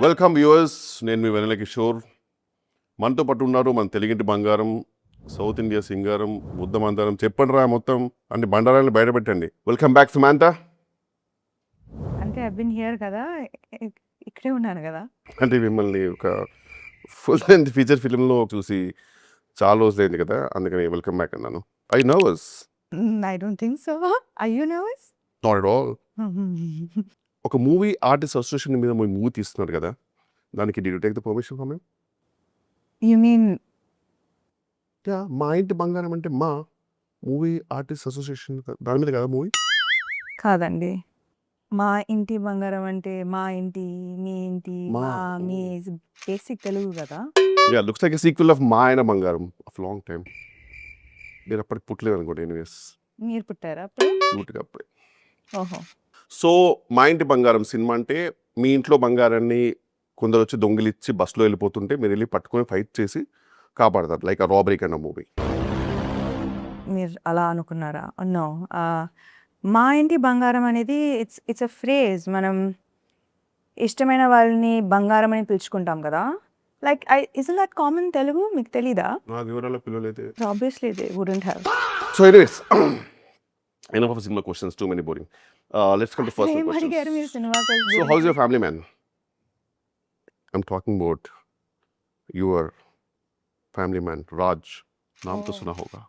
Welcome viewers, నేను మీ వెన్నెల కిషోర్. మనతో పాటు ఉన్నారు మన తెలుగింటి బంగారం, సౌత్ ఇండియా సింగారం, బుద్ధ మందారం. చెప్పండి రా మొత్తం అన్ని బండారాలను బయటపెట్టండి. Welcome back సుమాంత. అంటే ఐ బిన్ హియర్ కదా, ఇక్కడే ఉన్నాను కదా. అంటే మిమ్మల్ని ఒక ఫుల్ లెంత్ ఫీచర్ ఫిల్మ్లో చూసి చాలా రోజులైంది కదా, అందుకని వెల్కమ్ బ్యాక్ అన్నాను. I nervous? I don't think so. Are you nervous? Not at all. ఒక మూవీ ఆర్టిస్ట్ అసోసియేషన్ మీద మూవీ తీస్తున్నారు కదా, దానికి did you take the permission from him? You mean Maa Inti బంగారం అంటే మా మూవీ ఆర్టిస్ట్ అసోసియేషన్ దాని మీద కదా మూవీ? కాదండి, మా ఇంటి బంగారం అంటే మా ఇంటి, మీ ఇంటి, మా. మా మీ బేసిక్ తెలుగు కదా. Yeah, looks like a sequel of మా ఆయన బంగారం ఆఫ్ లాంగ్ టైమ్. మీరు అప్పటికి పుట్టలేదు అనుకోండి. ఎనీవేస్, మీరు పుట్టారా అప్పుడు? క్యూట్గా అప్పుడే. ఓహో. సో మా ఇంటి బంగారం సినిమా అంటే మీ ఇంట్లో బంగారాన్ని కొందరు వచ్చి దొంగిలిచ్చి బస్సులో వెళ్ళిపోతుంటే మీరు వెళ్ళి పట్టుకొని ఫైట్ చేసి కాపాడతారు, like a robbery kind of movie. మీరు అలా అనుకున్నారా? నో. మా ఇంటి బంగారం అనేది ఇట్స్ అ ఫ్రేజ్. మనం ఇష్టమైన వాళ్ళని బంగారం అని పిలుచుకుంటాం కదా. Like is that common Telugu? మీకు తెలీదా? నా వివరాల పిల్లలైతే obviously they wouldn't have. So anyways, enough of cinema questions, too many boring. Let's come to first ఏం questions. అడిగారు మీరు cinema? So how's your family, man? I'm talking about your family man, Raj. नाम तो सुना होगा.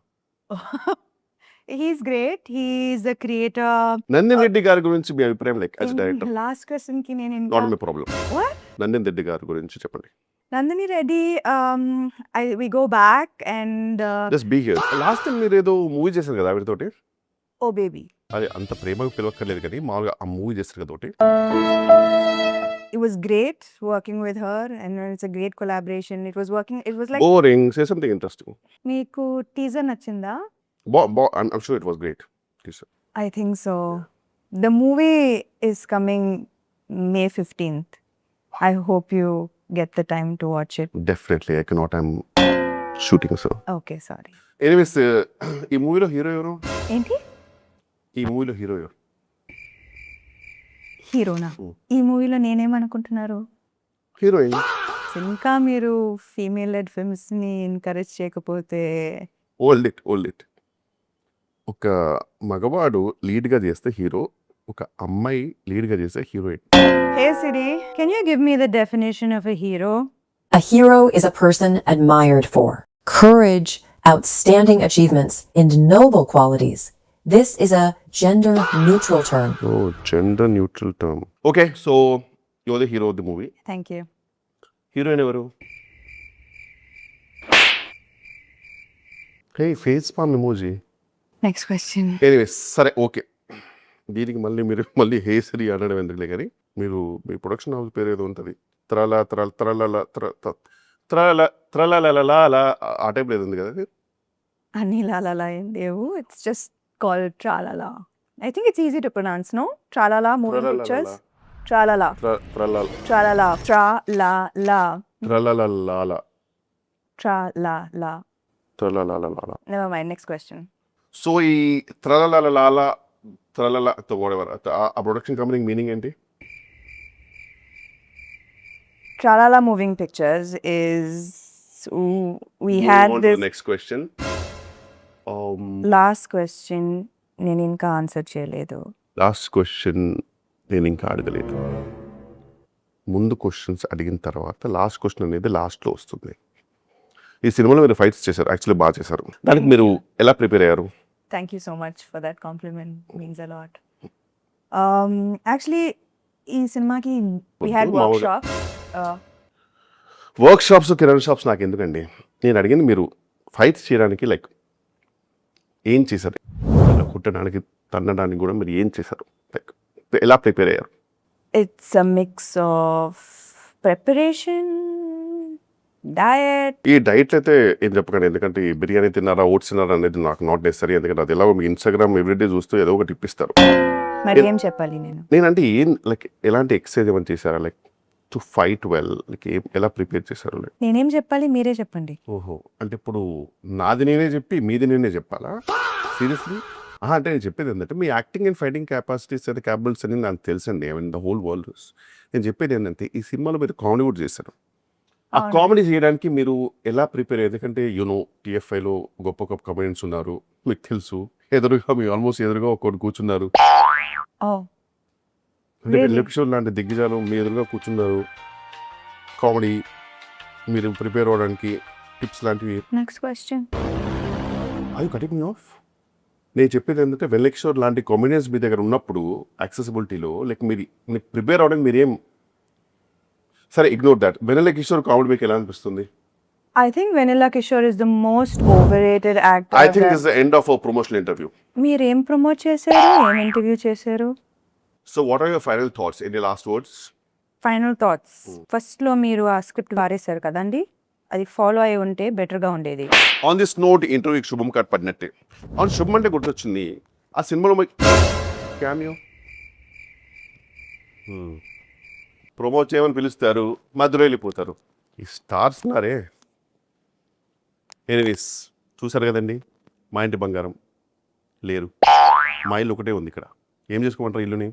He's great. He's a creator. నందిన్ Reddy గారి గురించి మీ అభిప్రాయం, like as director? Last question కి నేను not my problem. What? Nandini Reddy గారి గురించి చెప్పండి. Nandini Reddy, we go back and just be here. Last time మీరు ఏదో మూవీ చేశారు కదా ఆవిడతోటి, oh baby. అది అంత ప్రేమగా పిలవక్కర్లేదు కానీ మామూలుగా ఆ మూవీ చేస్తారు కదా ఒకటి. It was great working with her and it's a great collaboration. It was like boring. Say something interesting. మీకు టీజర్ నచ్చిందా? I'm sure it was great. I think so. The movie is coming May 15th. I hope you get the time to watch it. Definitely, I cannot. I'm shooting, so. Okay, sorry. Anyways, ఈ మూవీలో hero ఎవరు? ఏంటి? ఈ మూవీలో hero ఎవరు? హీరోనా? ఈ మూవీలో నేనేమనుకుంటున్నారు? హీరోయిన్. ఇంకా మీరు ఫీమేల్ లెడ్ ఫిల్మ్స్ ని ఎంకరేజ్ చేయకపోతే ఓల్డ్ ఇట్. ఒక మగవాడు లీడ్గా చేస్తే హీరో, ఒక అమ్మాయి లీడ్గా చేస్తే heroine. Hey Siri, can you give me the definition of a hero? A hero is a person admired for courage, outstanding achievements, and noble qualities. This is a gender-neutral term. Oh, gender-neutral term. Okay, so you're the hero of the movie. Thank you. Heroine ఎవరు? Hey, face palm emoji. Next question. Anyways, సరే okay. దీనికి మళ్ళీ హేసరి అనడం ఎందుకులే కానీ, మీరు మీ production house పేరు ఏదో ఉంటుంది, త్రలలా ఆ టైప్లో ఏదో ఉంది కదా అది? అన్ని లాలలా ఏం లేవు. It's just called Tralala. I think it's easy to pronounce, no? Tralala moving pictures. Tralala. Tralala. Tralala. Tralala. Never mind. Next question. So ఈ ఆ ప్రొడక్షన్ కంపెనీ మీనింగ్ ఏంటి? Tralala Moving Pictures is we had this next question. last question. నేను ఇంకా answer చేయలేదు. Last question నేను ఇంకా అడగలేదు. ముందు క్వశ్చన్స్ అడిగిన తర్వాత లాస్ట్ క్వశ్చన్ అనేది లాస్ట్లో వస్తుంది. ఈ సినిమాలో మీరు ఫైట్స్ చేశారు, యాక్చువల్లీ బాగా చేశారు. దానికి మీరు ఎలా ప్రిపేర్ అయ్యారు? Thank you so much for that compliment. Means a lot. Actually, ఈ సినిమాకి we had workshops. Work shops నాకు ఎందుకండి, నేను అడిగింది మీరు ఫైట్స్ చేయడానికి లైక్ ఏం చేశారు, కుట్టడానికి తన్నడానికి కూడా మీరు ఏం చేశారు, లైక్ ఎలా ప్రిపేర్ అయ్యారు? It's a mix of preparation, diet. ఈ డైట్ అయితే ఏం చెప్పకండి, ఎందుకంటే ఈ బిర్యానీ తిన్నారా, ఓట్స్ తిన్నారా అనేది నాకు నాట్ నెసరీ. ఎందుకంటే అది ఎలా మీ ఇన్స్టాగ్రామ్ ఎవ్రీడే చూస్తూ ఏదో ఒకటి ఇప్పిస్తారు. మరి ఏం చెప్పాలి నేను? నేనంటే ఏం లైక్ ఎలాంటి ఎక్సర్సైజ్ ఏమైనా చేశారా, like to fight well, like ఎలా ప్రిపేర్ చేశారు? లైక్ నేనేం చెప్పాలి, మీరే చెప్పండి. ఓహో, అంటే ఇప్పుడు నాది నేనే చెప్పి మీది నేనే చెప్పాలా? సీరియస్లీ? అంటే నేను చెప్పేది ఏంటంటే మీ acting and fighting capacities and capables అని నాకు తెలుసండి. I mean the whole world. నేను చెప్పేది ఏంటంటే ఈ సినిమాలో మీరు కామెడీ కూడా చేశారు. ఆ అవును. కామెడీ చేయడానికి మీరు ఎలా ప్రిపేర్ అయ్యారు? ఎందుకంటే టీఎఫ్ఐలో గొప్ప గొప్ప కమెడియన్స్ ఉన్నారు, మీకు తెలుసు. ఎదురుగా మీ ఆల్మోస్ట్ ఎదురుగా ఒకటి కూర్చున్నారు. ఓ అంటే Really? ఎపిసోడ్ లాంటి దిగ్గజాలు మీ ఎదురుగా కూర్చున్నారు. కామెడీ మీరు ప్రిపేర్ అవ్వడానికి టిప్స్ లాంటివి. Next question. అవి కటింగ్ మీ ఆఫ్. నేను చెప్పేది ఏంటంటే వెల్లెక్షోర్ లాంటి కామెడియన్స్ మీ దగ్గర ఉన్నప్పుడు యాక్సెసిబిలిటీలో లైక్ మీరు ప్రిపేర్ అవ్వడానికి మీరేం సరే ignore that. Vennela Kishore comedy మీకు ఎలా అనిపిస్తుంది? I think Vanilla Kishore is the most overrated actor. I think this the end of our promotional interview. మీరు ఏం ప్రమోట్ చేశారు, ఏం ఇంటర్వ్యూ చేశారు? So what are your final thoughts? Any last words? Final thoughts. ఫస్ట్లో మీరు ఆ script వారేశారు కదండి, అది ఫాలో అయి ఉంటే బెటర్గా ఉండేది. ఆన్ దిస్ నోట్ ఇంటర్వ్యూకి శుభం కార్డ్ పడినట్టే. అవును, శుభం అంటే గుర్తొచ్చింది. ఆ సినిమాలో క్యామియో ప్రమోట్ చేయమని పిలుస్తారు, మధ్యలో వెళ్ళిపోతారు. ఈ స్టార్స్ ఉన్నారే. ఎనీవేస్ చూసారు కదండి, మా ఇంటి బంగారం లేరు. మా ఇల్లు ఒకటే ఉంది ఇక్కడ. ఏం చేసుకోమంటారు ఇల్లుని?